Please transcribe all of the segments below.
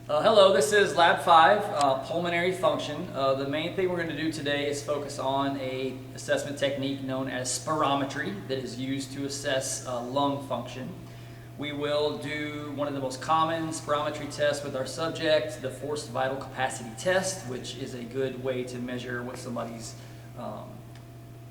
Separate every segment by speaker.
Speaker 1: Hello, this is Lab 5, Pulmonary Function. The main thing we're going to do today is focus on a assessment technique known as spirometry that is used to assess lung function. We will do one of the most common spirometry tests with our subject, the forced vital capacity test, which is a good way to measure what somebody's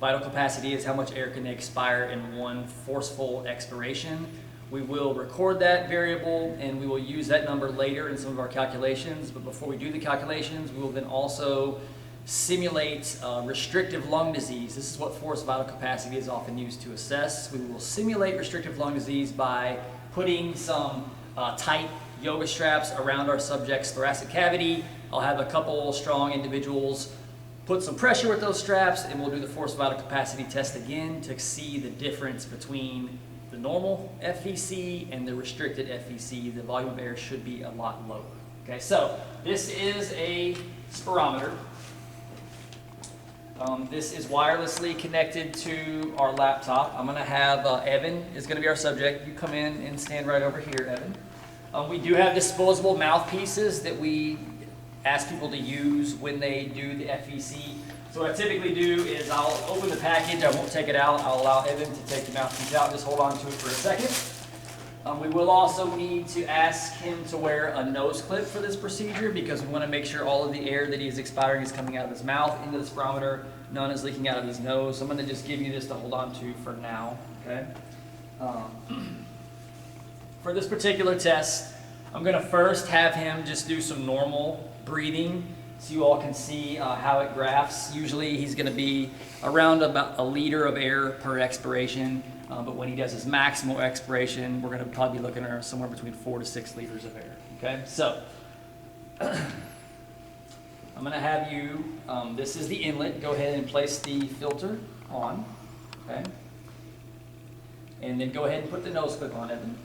Speaker 1: vital capacity is, how much air can they expire in one forceful expiration. We will record that variable and we will use that number later in some of our calculations, but before we do the calculations, we will then also simulate restrictive lung disease. This is what forced vital capacity is often used to assess. We will simulate restrictive lung disease by putting some tight yoga straps around our subject's thoracic cavity. I'll have a couple strong individuals put some pressure with those straps, and we'll do the forced vital capacity test again to see the difference between the normal FVC and the restricted FVC. The volume of air should be a lot lower. Okay, so this is a spirometer. This is wirelessly connected to our laptop. I'm going to have Evan is going to be our subject. You come in and stand right over here, Evan. We do have disposable mouthpieces that we ask people to use when they do the FVC. So what I typically do is I'll open the package, I won't take it out, I'll allow Evan to take the mouthpiece out, just hold on to it for a second. We will also need to ask him to wear a nose clip for this procedure because we want to make sure all of the air that he is expiring is coming out of his mouth into the spirometer, none is leaking out of his nose. So I'm going to just give you this to hold on to for now. Okay. For this particular test, I'm going to first have him just do some normal breathing so you all can see how it graphs. Usually he's going to be around about 1 liter of air per expiration, but when he does his maximal expiration, we're going to probably be looking at somewhere between 4 to 6 liters of air. Okay, so I'm going to have you, this is the inlet, go ahead and place the filter on, okay, and then go ahead and put the nose clip on, Evan.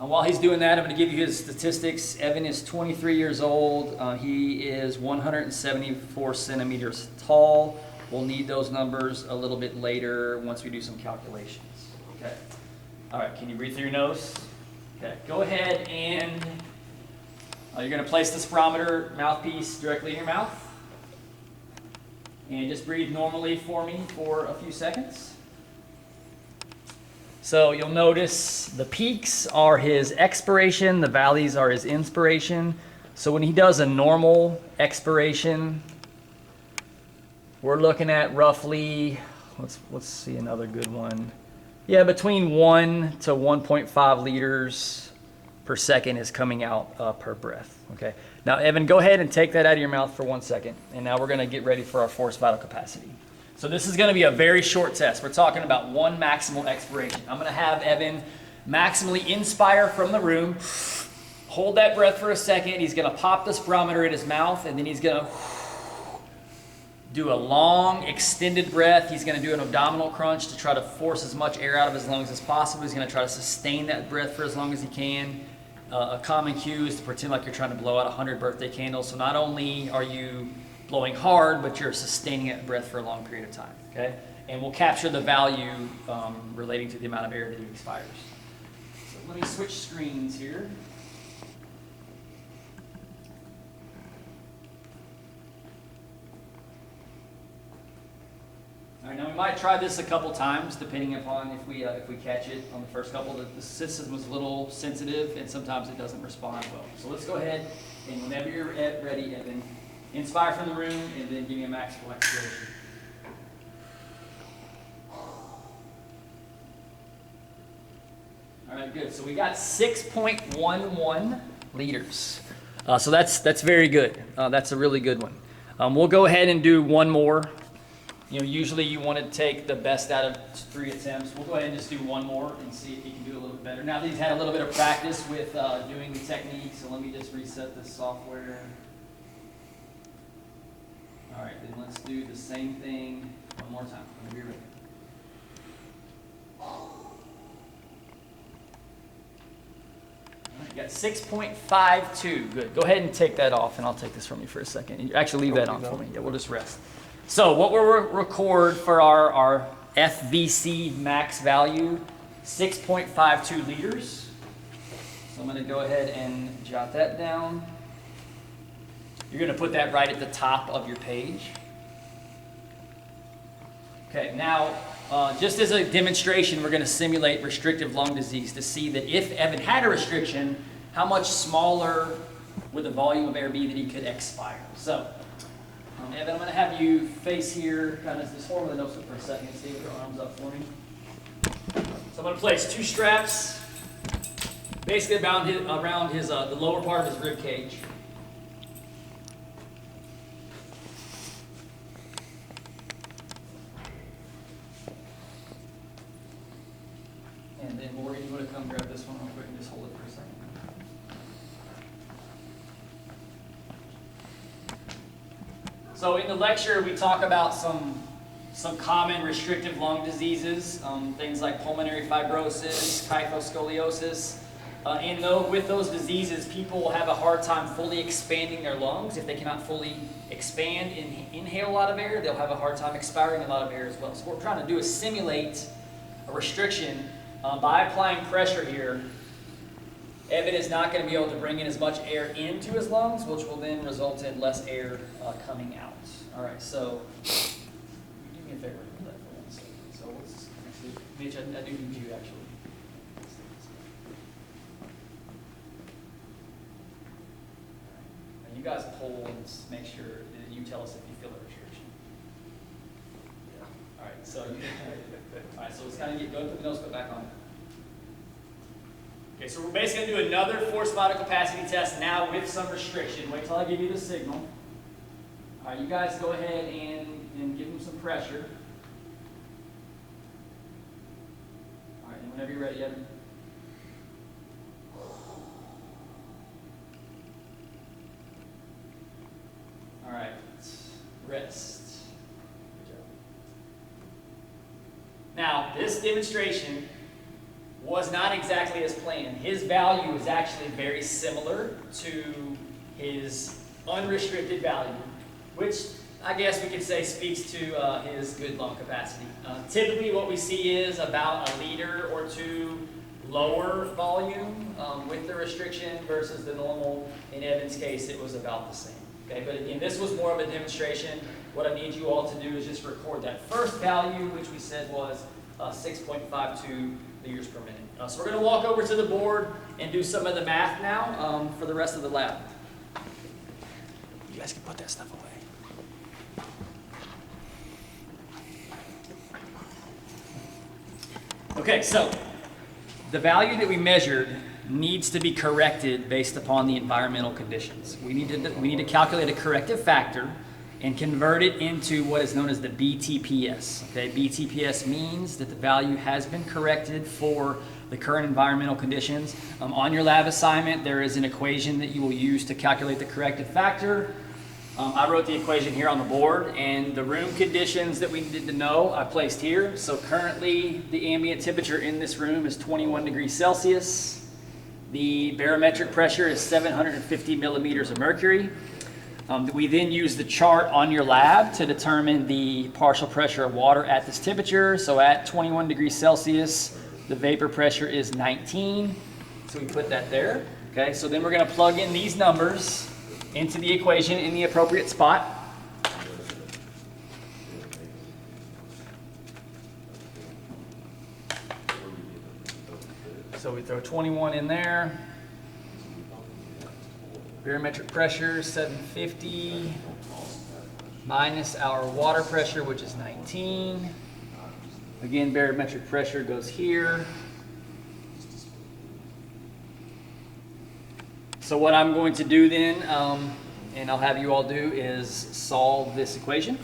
Speaker 1: And while he's doing that, I'm going to give you his statistics. Evan is 23 years old. He is 174 centimeters tall. We'll need those numbers a little bit later once we do some calculations. Okay. All right, can you breathe through your nose? Okay, go ahead and you're going to place the spirometer mouthpiece directly in your mouth. And just breathe normally for me for a few seconds. So you'll notice the peaks are his expiration, the valleys are his inspiration. So when he does a normal expiration, we're looking at roughly, let's see another good one. Yeah, between 1 to 1.5 liters per second is coming out per breath. Okay. Now, Evan, go ahead and take that out of your mouth for 1 second. And now we're going to get ready for our forced vital capacity. So this is going to be a very short test. We're talking about 1 maximal expiration. I'm going to have Evan maximally inspire from the room, hold that breath for a second. He's going to pop the spirometer in his mouth, and then he's going to do a long, extended breath. He's going to do an abdominal crunch to try to force as much air out of his lungs as possible. He's going to try to sustain that breath for as long as he can. A common cue is to pretend like you're trying to blow out 100 birthday candles. So not only are you blowing hard, but you're sustaining that breath for a long period of time, okay? And we'll capture the value relating to the amount of air that he expires. So let me switch screens here. All right, now we might try this a couple times, depending upon if we catch it on the first couple. The system was a little sensitive, and sometimes it doesn't respond well. So let's go ahead, and whenever you're ready, Evan, inspire from the room, and then give me a maximal expiration. All right, good. So we got 6.11 liters. So that's very good. That's a really good one. We'll go ahead and do one more. You know, usually you want to take the best out of 3 attempts. We'll go ahead and just do one more and see if he can do a little bit better. Now that he's had a little bit of practice with doing the technique, so let me just reset the software. All right, then let's do the same thing one more time. Whenever you're ready. All right, you got 6.52. Good. Go ahead and take that off, and I'll take this from you for a second. Actually, leave that on for me. Yeah, we'll just rest. So what we'll record for our FVC max value, 6.52 liters. So I'm going to go ahead and jot that down. You're going to put that right at the top of your page. Okay, now just as a demonstration, we're going to simulate restrictive lung disease to see that if Evan had a restriction, how much smaller would the volume of air be that he could expire. So, Evan, I'm going to have you face here, kind of just hold the nose up for a second, see if your arms up for me. So I'm going to place 2 straps basically around his the lower part of his rib cage. And then Morgan, you want to come grab this one real quick and just hold it for a second. So in the lecture, we talk about some common restrictive lung diseases, things like pulmonary fibrosis, kyphoscoliosis. With those diseases, people will have a hard time fully expanding their lungs. If they cannot fully expand and inhale a lot of air, they'll have a hard time expiring a lot of air as well. So what we're trying to do is simulate a restriction by applying pressure here. Evan is not going to be able to bring in as much air into his lungs, which will then result in less air coming out. All right, so do me a favor, hold that for 1 second. So let's actually, Mitch, I do need you actually. Now you guys poll and make sure that you tell us if you feel a restriction. Yeah. All right, so let's kind of go put the nose put back on. Okay, so we're basically going to do another forced vital capacity test now with some restriction. Wait till I give you the signal. All right, you guys go ahead and give him some pressure. All right, and whenever you're ready, Evan. All right, rest. Good job. Now, this demonstration was not exactly as planned. His value is actually very similar to his unrestricted value, which I guess we could say speaks to his good lung capacity. Typically what we see is about 1 liter or 2 lower volume with the restriction versus the normal. In Evan's case, it was about the same. Okay, but again, this was more of a demonstration. What I need you all to do is just record that first value, which we said was 6.52 liters per minute. So we're going to walk over to the board and do some of the math now for the rest of the lab. You guys can put that stuff away. Okay, so the value that we measured needs to be corrected based upon the environmental conditions. We need to calculate a corrective factor and convert it into what is known as the BTPS. Okay, BTPS means that the value has been corrected for the current environmental conditions. On your lab assignment, there is an equation that you will use to calculate the corrective factor. I wrote the equation here on the board, and the room conditions that we needed to know I placed here. So currently, the ambient temperature in this room is 21 degrees Celsius. The barometric pressure is 750 millimeters of mercury. We then use the chart on your lab to determine the partial pressure of water at this temperature. So at 21 degrees Celsius, the vapor pressure is 19. So we put that there. Okay, so then we're going to plug in these numbers into the equation in the appropriate spot. So we throw 21 in there. Barometric pressure, 750, minus our water pressure, which is 19. Again, barometric pressure goes here. So what I'm going to do then, and I'll have you all do, is solve this equation.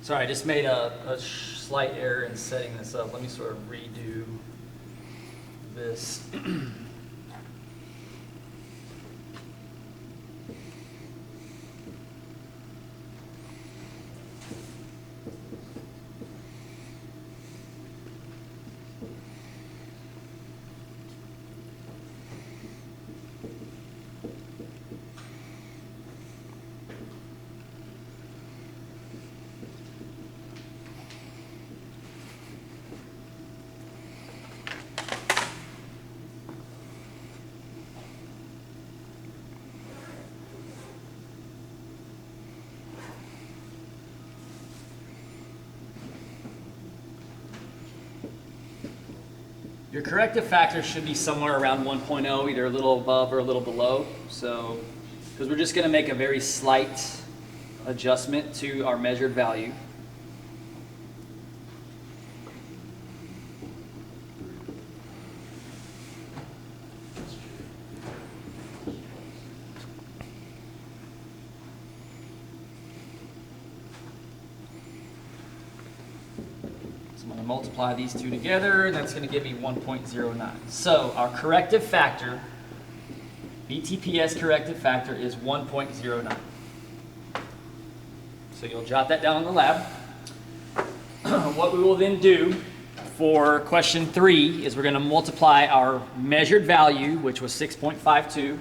Speaker 1: Sorry, I just made a slight error in setting this up. Let me sort of redo this. Your corrective factor should be somewhere around 1.0, either a little above or a little below. So, because we're just going to make a very slight adjustment to our measured value. Multiply these two together, and that's going to give me 1.09. So our corrective factor, BTPS corrective factor, is 1.09. So you'll jot that down in the lab. What we will then do for question 3 is we're going to multiply our measured value, which was 6.52,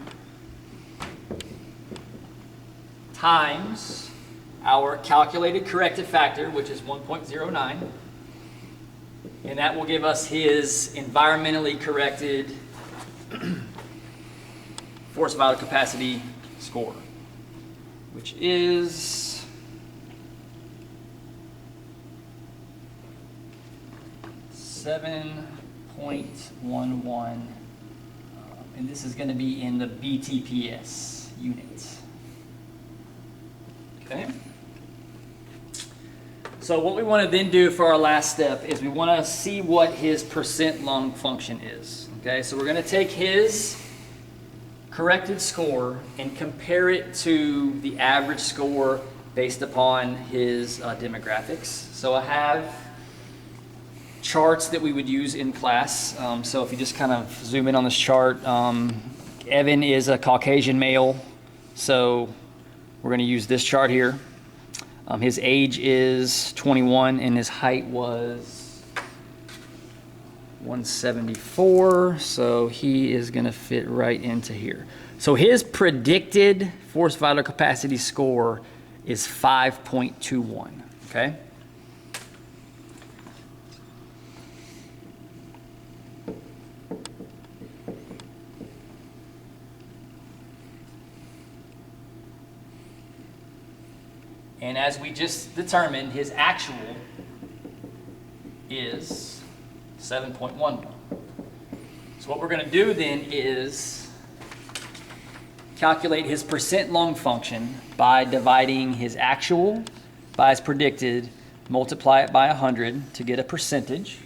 Speaker 1: times our calculated corrective factor, which is 1.09. And that will give us his environmentally corrected force vital capacity score, which is 7.11, and this is going to be in the BTPS units. Okay. So what we want to then do for our last step is we want to see what his percent lung function is. Okay, so we're going to take his corrected score and compare it to the average score based upon his demographics. So I have charts that we would use in class. So if you just kind of zoom in on this chart, Evan is a Caucasian male, so we're going to use this chart here. His age is 21 and his height was 174, so he is going to fit right into here. So his predicted force vital capacity score is 5.21, okay? And as we just determined, his actual is 7.11. So what we're going to do then is calculate his percent lung function by dividing his actual by his predicted, multiply it by 100 to get a percentage.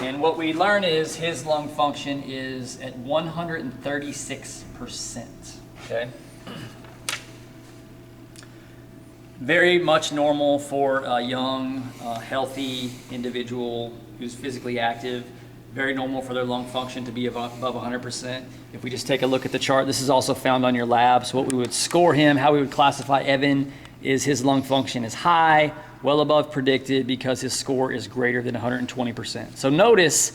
Speaker 1: And what we learn is his lung function is at 136%. Okay? Very much normal for a young, healthy individual who's physically active. Very normal for their lung function to be above 100%. If we just take a look at the chart, this is also found on your lab. So what we would score him, how we would classify Evan, is his lung function is high, well above predicted, because his score is greater than 120%. So notice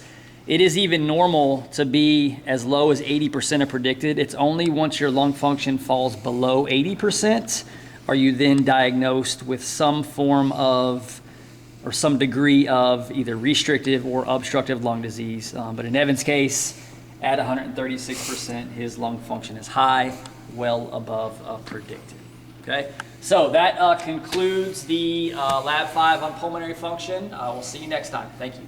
Speaker 1: it is even normal to be as low as 80% of predicted. It's only once your lung function falls below 80% are you then diagnosed with some form of or some degree of either restrictive or obstructive lung disease. But in Evan's case, at 136%, his lung function is high, well above predicted. Okay, so that concludes the Lab 5 on pulmonary function. We'll see you next time. Thank you.